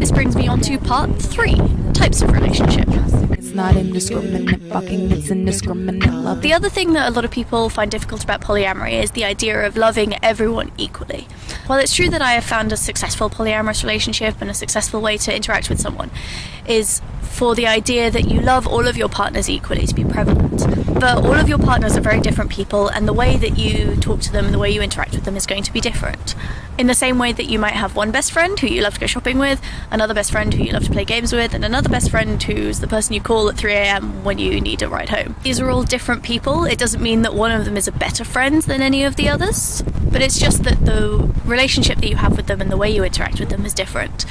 This brings me on to part 3, types of relationship. It's not indiscriminate fucking, it's indiscriminate love. The other thing that a lot of people find difficult about polyamory is the idea of loving everyone equally. While it's true that I have found a successful polyamorous relationship and a successful way to interact with someone is for the idea that you love all of your partners equally to be prevalent. But all of your partners are very different people, and the way that you talk to them and the way you interact with them is going to be different. In the same way that you might have one best friend who you love to go shopping with, another best friend who you love to play games with, and another best friend who's the person you call at 3 a.m. when you need a ride home. These are all different people. It doesn't mean that one of them is a better friend than any of the others, but it's just that the relationship that you have with them and the way you interact with them is different.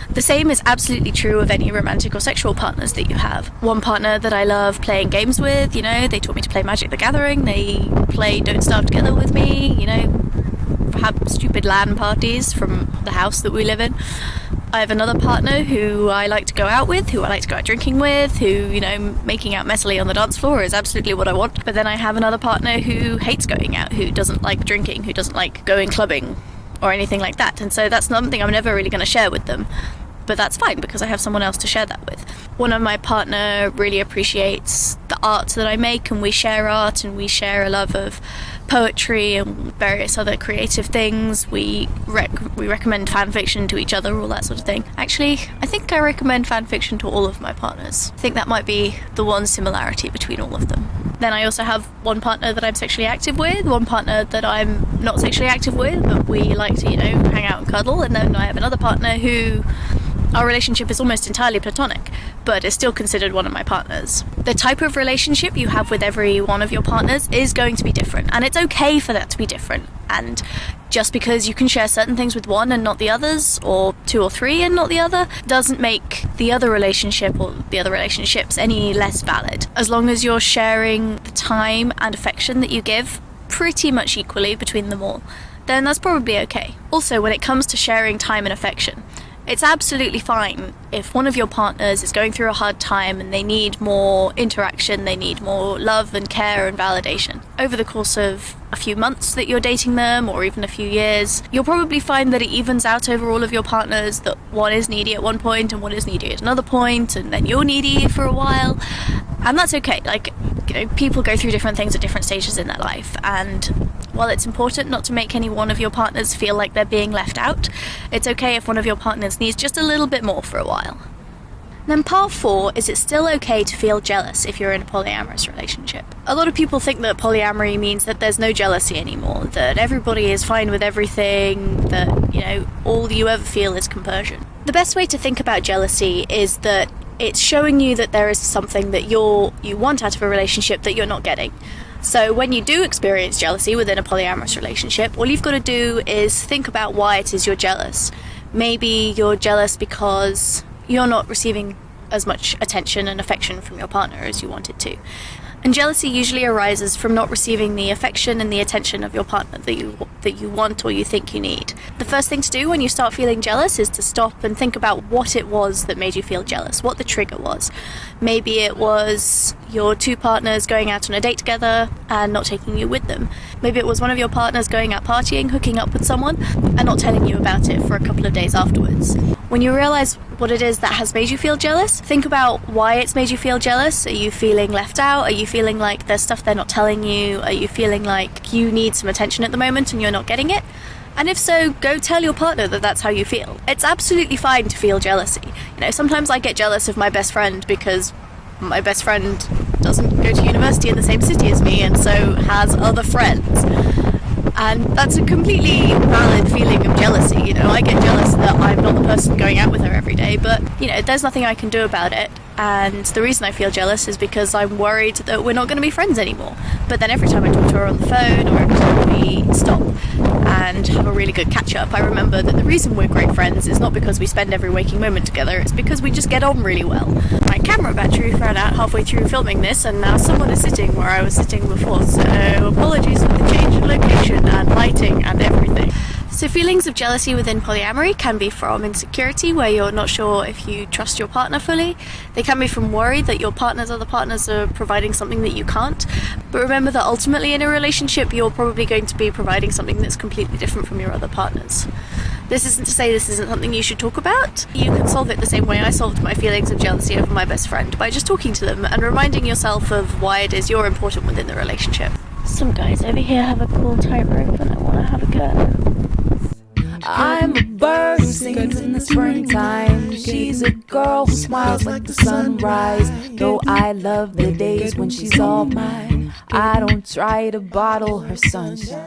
The same is absolutely true of any romantic or sexual partners that you have. One partner that I love playing games with, they taught me to play Magic the Gathering, they play Don't Starve Together with me, have stupid LAN parties from the house that we live in. I have another partner who I like to go out with, who I like to go out drinking with, who, making out messily on the dance floor is absolutely what I want. But then I have another partner who hates going out, who doesn't like drinking, who doesn't like going clubbing or anything like that. And so that's something I'm never really going to share with them. But that's fine because I have someone else to share that with. One of my partner really appreciates the art that I make, and we share art and we share a love of poetry and various other creative things. We recommend fan fiction to each other, all that sort of thing. Actually, I think I recommend fan fiction to all of my partners. I think that might be the one similarity between all of them. Then I also have one partner that I'm sexually active with, one partner that I'm not sexually active with, but we like to, hang out and cuddle. And then I have another partner who our relationship is almost entirely platonic, but is still considered one of my partners. The type of relationship you have with every one of your partners is going to be different, and it's okay for that to be different. And just because you can share certain things with one and not the others, or 2 or 3 and not the other, doesn't make the other relationship or the other relationships any less valid. As long as you're sharing the time and affection that you give pretty much equally between them all, then that's probably okay. Also, when it comes to sharing time and affection, it's absolutely fine if one of your partners is going through a hard time and they need more interaction, they need more love and care and validation. Over the course of a few months that you're dating them, or even a few years, you'll probably find that it evens out over all of your partners, that one is needy at one point and one is needy at another point, and then you're needy for a while. And that's okay. People go through different things at different stages in their life, and while it's important not to make any one of your partners feel like they're being left out, it's okay if one of your partners needs just a little bit more for a while. Then part 4 is it's still okay to feel jealous if you're in a polyamorous relationship. A lot of people think that polyamory means that there's no jealousy anymore, that everybody is fine with everything, that, all you ever feel is compersion. The best way to think about jealousy is that it's showing you that there is something that you want out of a relationship that you're not getting. So when you do experience jealousy within a polyamorous relationship, all you've got to do is think about why it is you're jealous. Maybe you're jealous because you're not receiving as much attention and affection from your partner as you wanted to. And jealousy usually arises from not receiving the affection and the attention of your partner that you want or you think you need. The first thing to do when you start feeling jealous is to stop and think about what it was that made you feel jealous, what the trigger was. Maybe it was your 2 partners going out on a date together and not taking you with them. Maybe it was one of your partners going out partying, hooking up with someone, and not telling you about it for a couple of days afterwards. When you realize what it is that has made you feel jealous, think about why it's made you feel jealous. Are you feeling left out? Are you feeling like there's stuff they're not telling you? Are you feeling like you need some attention at the moment and you're not getting it? And if so, go tell your partner that that's how you feel. It's absolutely fine to feel jealousy. Sometimes I get jealous of my best friend because my best friend doesn't go to university in the same city as me and so has other friends. And that's a completely valid feeling of jealousy. I get jealous that I'm not the person going out with her every day, but, there's nothing I can do about it. And the reason I feel jealous is because I'm worried that we're not going to be friends anymore. But then every time I talk to her on the phone, or every time we stop and have a really good catch-up, I remember that the reason we're great friends is not because we spend every waking moment together, it's because we just get on really well. My camera battery ran out halfway through filming this, and now someone is sitting where I was sitting before, so apologies for the change in location and lighting and everything. So feelings of jealousy within polyamory can be from insecurity, where you're not sure if you trust your partner fully. They can be from worry that your other partners are providing something that you can't. But remember that ultimately in a relationship, you're probably going to be providing something that's completely different from your other partners. This isn't to say this isn't something you should talk about. You can solve it the same way I solved my feelings of jealousy over my best friend, by just talking to them and reminding yourself of why it is you're important within the relationship. Some guys over here have a cool tightrope and I want to have a go. I'm a bird who sings in the springtime. She's a girl who smiles like the sunrise. Though I love the days when she's all mine, I don't try to bottle her sunshine.